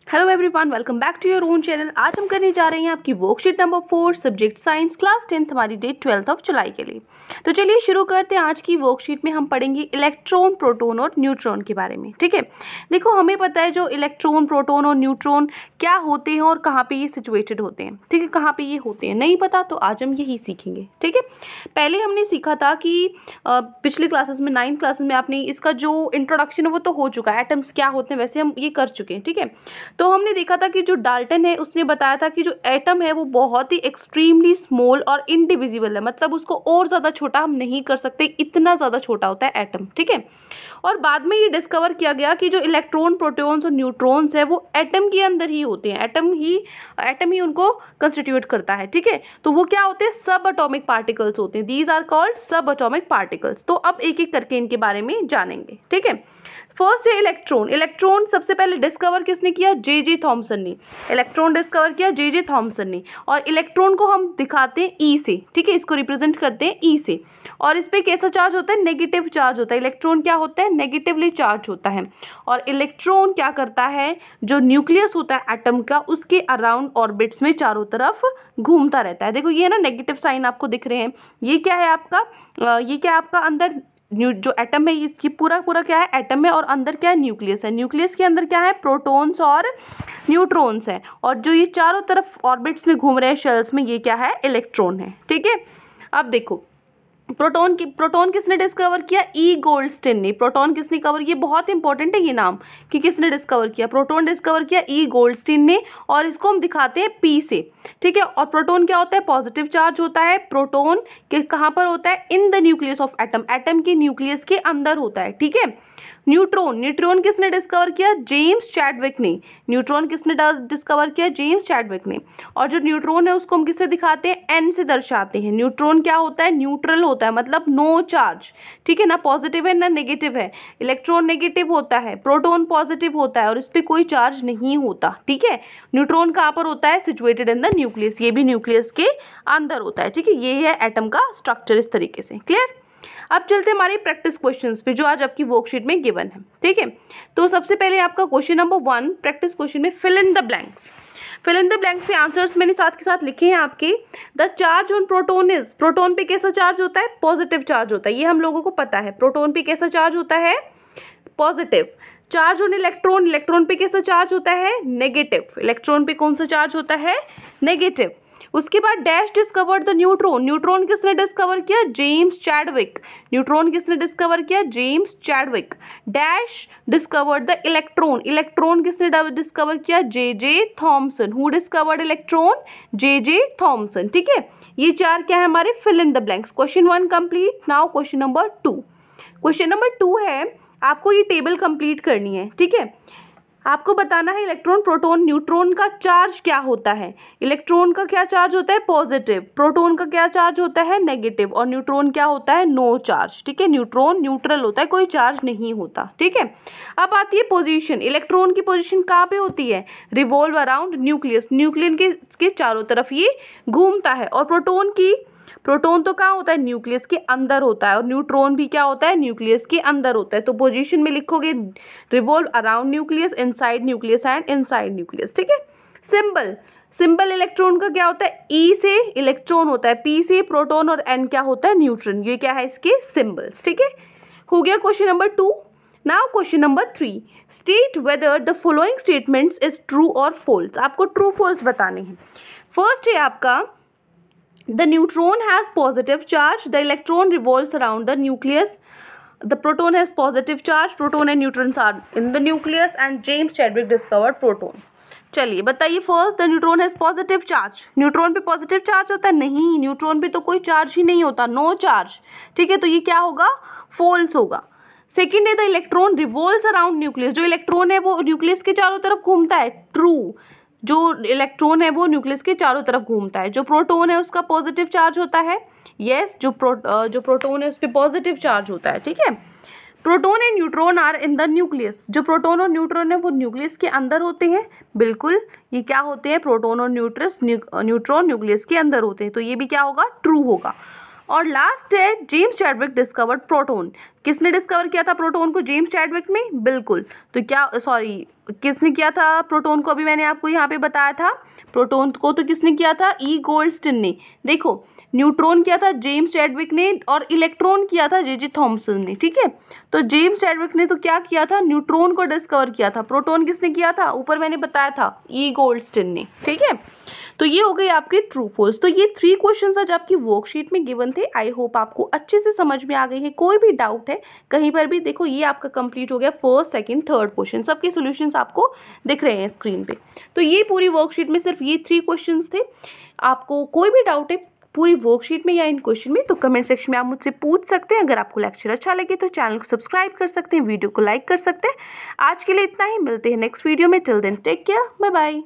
Hello everyone, welcome back to your own channel. आज हम करने जा रहे हैं आपकी worksheet number 4 subject science class 10th हमारी डेट 12 ऑफ जुलाई के लिए। तो चलिए शुरू करते हैं। आज की वर्कशीट में हम पढ़ेंगे इलेक्ट्रॉन, प्रोटॉन और न्यूट्रॉन के बारे में। ठीक है, देखो हमें पता है जो इलेक्ट्रॉन, प्रोटॉन और न्यूट्रॉन क्या होते हैं और कहाँ पे ये सिचुएटेड होते हैं। ठीक है, कहाँ पे ये होते हैं नहीं पता तो आज हम यही सीखेंगे। ठीक है, पहले हमने सीखा था कि पिछले क्लासेस में 9th क्लासेस में आपने इसका जो इंट्रोडक्शन है वो तो हो चुका है, एटम्स क्या होते हैं वैसे हम ये कर चुके हैं। ठीक है, तो हमने देखा था कि जो डाल्टन है उसने बताया था कि जो एटम है वो बहुत ही एक्सट्रीमली स्मॉल और इनडिविजिबल है, मतलब उसको और ज़्यादा छोटा हम नहीं कर सकते, इतना ज़्यादा छोटा होता है एटम। ठीक है, और बाद में ये डिस्कवर किया गया कि जो इलेक्ट्रॉन, प्रोटॉन्स और न्यूट्रॉन्स है वो एटम के अंदर ही होते हैं, एटम ही उनको कंस्टिट्यूट करता है। ठीक है, तो वो क्या होते हैं, सब एटॉमिक पार्टिकल्स होते हैं। दीज आर कॉल्ड सब एटॉमिक पार्टिकल्स। तो अब एक एक करके इनके बारे में जानेंगे। ठीक है, फर्स्ट है इलेक्ट्रॉन। इलेक्ट्रॉन सबसे पहले डिस्कवर किसने किया, जे थॉमसन ने। इलेक्ट्रॉन डिस्कवर किया जे थॉमसन ने। और इलेक्ट्रॉन को हम दिखाते हैं ई से। ठीक है, इसको रिप्रेजेंट करते हैं ई से। और इस पे कैसा चार्ज होता है, नेगेटिव चार्ज होता है। इलेक्ट्रॉन क्या होता है, नेगेटिवली चार्ज होता है। और इलेक्ट्रॉन क्या करता है, जो न्यूक्लियस होता है एटम का उसके अराउंड ऑर्बिट्स में चारों तरफ घूमता रहता है। देखो ये ना नेगेटिव साइन आपको दिख रहे हैं, ये क्या है आपका, ये क्या है आपका अंदर जो एटम है, इसकी पूरा क्या है, एटम है और अंदर क्या है, न्यूक्लियस है। न्यूक्लियस के अंदर क्या है, प्रोटॉन्स और न्यूट्रॉन्स है। और जो ये चारों तरफ ऑर्बिट्स में घूम रहे हैं शेल्स में, ये क्या है, इलेक्ट्रॉन है। ठीक है, अब देखो प्रोटॉन किसने डिस्कवर किया, ई गोल्डस्टिन ने। प्रोटॉन किसने कवर, ये बहुत इंपॉर्टेंट है ये नाम कि किसने डिस्कवर किया। प्रोटॉन डिस्कवर किया ई गोल्डस्टिन ने। और इसको हम दिखाते हैं पी से। ठीक है, और प्रोटॉन क्या होता है, पॉजिटिव चार्ज होता है। प्रोटॉन के कहाँ पर होता है, इन the nucleus of atom, atom के न्यूक्लियस के अंदर होता है। ठीक है, न्यूट्रॉन किसने डिस्कवर किया, जेम्स चैडविक ने। न्यूट्रॉन किसने डिस्कवर किया, जेम्स चैडविक ने। और जो न्यूट्रॉन है उसको हम किससे दिखाते हैं, एन से दर्शाते हैं। न्यूट्रॉन क्या होता है, न्यूट्रल होता है, मतलब नो चार्ज। ठीक है, ना पॉजिटिव है ना नेगेटिव है। इलेक्ट्रॉन नेगेटिव होता है, प्रोटॉन पॉजिटिव होता है और इस पर कोई चार्ज नहीं होता। ठीक है, न्यूट्रॉन कहाँ पर होता है, सिचुएटेड इन द न्यूक्लियस, ये भी न्यूक्लियस के अंदर होता है। ठीक है, ये है एटम का स्ट्रक्चर इस तरीके से। क्लियर। अब चलते हैं हमारे प्रैक्टिस क्वेश्चंस पे जो आज आपकी वर्कशीट में गिवन है। ठीक है, तो सबसे पहले आपका क्वेश्चन नंबर 1 प्रैक्टिस क्वेश्चन में fill in the blanks. Fill in the blanks पे आंसर्स मैंने साथ के साथ लिखे हैं आपके। The charge on proton is, proton पे कैसा चार्ज होता है, पॉजिटिव चार्ज होता है, ये हम लोगों को पता है। प्रोटॉन पे कैसा चार्ज होता है, positive. Charge on electron, electron पे कैसा चार्ज होता है, नेगेटिव। इलेक्ट्रॉन पे कौन सा चार्ज होता है, नेगेटिव। उसके बाद dash discovered the neutron. Neutron किसने डिस्कवर किया, जेम्स चैडविक। न्यूट्रॉन किसने डिस्कवर किया, James Chadwick. Dash discovered the electron. Electron किसने डिस्कवर किया, J Thomson. Who discovered electron, J Thomson. ठीक है, ये चार क्या है हमारे fill in the blanks. Question 1 complete. Now question number 2। Question number 2 है, आपको ये टेबल कंप्लीट करनी है। ठीक है, आपको बताना है इलेक्ट्रॉन, प्रोटॉन, न्यूट्रॉन का चार्ज क्या होता है। इलेक्ट्रॉन का क्या चार्ज होता है, पॉजिटिव। प्रोटॉन का क्या चार्ज होता है, नेगेटिव। और न्यूट्रॉन क्या होता है, नो चार्ज। ठीक है, न्यूट्रॉन न्यूट्रल होता है, कोई चार्ज नहीं होता। ठीक है, अब आती है पोजीशन। इलेक्ट्रॉन की पोजीशन कहाँ पे होती है, रिवॉल्व अराउंड न्यूक्लियस, न्यूक्लियस के चारों तरफ ये घूमता है। और प्रोटॉन तो कहाँ होता है, न्यूक्लियस के अंदर होता है। और न्यूट्रॉन भी क्या होता है, न्यूक्लियस के अंदर होता है। तो पोजीशन में लिखोगे revolve around nucleus, inside nucleus and inside nucleus. ठीक है, सिंबल इलेक्ट्रॉन का क्या होता है, ई से इलेक्ट्रॉन होता है, पी से प्रोटॉन और एन क्या होता है, न्यूट्रॉन। ये क्या है इसके सिंबल्स। ठीक है, हो गया question number 2। Now question number 3, state whether the following statements is true और फॉल्स। आपको ट्रू फॉल्स बताने हैं। फर्स्ट है आपका, the neutron has positive charge, the electron revolves around the nucleus, the proton has positive charge, proton and neutrons are in the nucleus and James Chadwick discovered proton। चलिए बताइए, first the neutron has positive charge. Neutron पे positive charge होता है, नहीं, neutron पे तो कोई charge ही नहीं होता, नो चार्ज। ठीक है, तो ये क्या होगा, फॉल्स होगा। सेकेंड है the electron revolves around nucleus. जो इलेक्ट्रॉन है वो न्यूक्लियस के चारों तरफ घूमता है, ट्रू। जो इलेक्ट्रॉन है वो न्यूक्लियस के चारों तरफ घूमता है। जो प्रोटॉन है उसका पॉजिटिव चार्ज होता है, यस, जो प्रोटॉन है उस पर पॉजिटिव चार्ज होता है। ठीक है, proton and neutron are in the nucleus. जो प्रोटॉन और न्यूट्रॉन है वो न्यूक्लियस के अंदर होते हैं, बिल्कुल। ये क्या होते हैं, प्रोटॉन और न्यूट्रॉन न्यूक्लियस के अंदर होते हैं, तो ये भी क्या होगा, ट्रू होगा। और लास्ट है जेम्स चैडविक डिस्कवर्ड प्रोटॉन। किसने डिस्कवर किया था प्रोटॉन को? जेम्स चैडविक ने, बिल्कुल। तो क्या, सॉरी, किसने किया था प्रोटॉन को? अभी मैंने आपको यहाँ पे बताया था, प्रोटॉन को तो किसने किया था? ई गोल्डस्टिन ने। देखो, न्यूट्रॉन किया था जेम्स चैडविक ने और इलेक्ट्रॉन किया था जे थॉमसन ने, ठीक है। तो जेम्स चैडविक ने तो क्या किया था? न्यूट्रॉन को डिस्कवर किया था। प्रोटॉन किसने किया था? ऊपर मैंने बताया था, ई गोल्डस्टिन ने, ठीक है। तो ये हो गई आपकी ट्रू फॉल्स। तो ये 3 क्वेश्चंस आज आपकी वर्कशीट में गिवन थे। आई होप आपको अच्छे से समझ में आ गई है। कोई भी डाउट है कहीं पर भी, देखो ये आपका कंप्लीट हो गया फर्स्ट, सेकंड, थर्ड क्वेश्चन, सबके सॉल्यूशंस आपको दिख रहे हैं स्क्रीन पे। तो ये पूरी वर्कशीट में सिर्फ ये 3 क्वेश्चंस थे। आपको कोई भी डाउट है पूरी वर्कशीट में या इन क्वेश्चन में, तो कमेंट सेक्शन में आप मुझसे पूछ सकते हैं। अगर आपको लेक्चर अच्छा लगे तो चैनल को सब्सक्राइब कर सकते हैं, वीडियो को लाइक कर सकते हैं। आज के लिए इतना ही, मिलते हैं नेक्स्ट वीडियो में। Till then take care, bye bye.